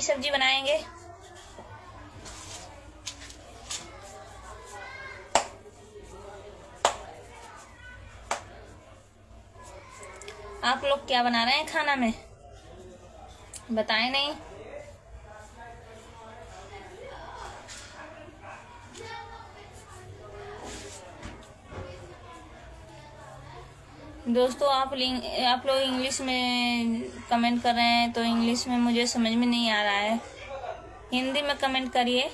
सब्जी बनाएंगे। आप लोग क्या बना रहे हैं खाना में, बताएं नहीं। दोस्तों आप लोग इंग्लिश में कमेंट कर रहे हैं, तो इंग्लिश में मुझे समझ में नहीं आ रहा है, हिंदी में कमेंट करिए।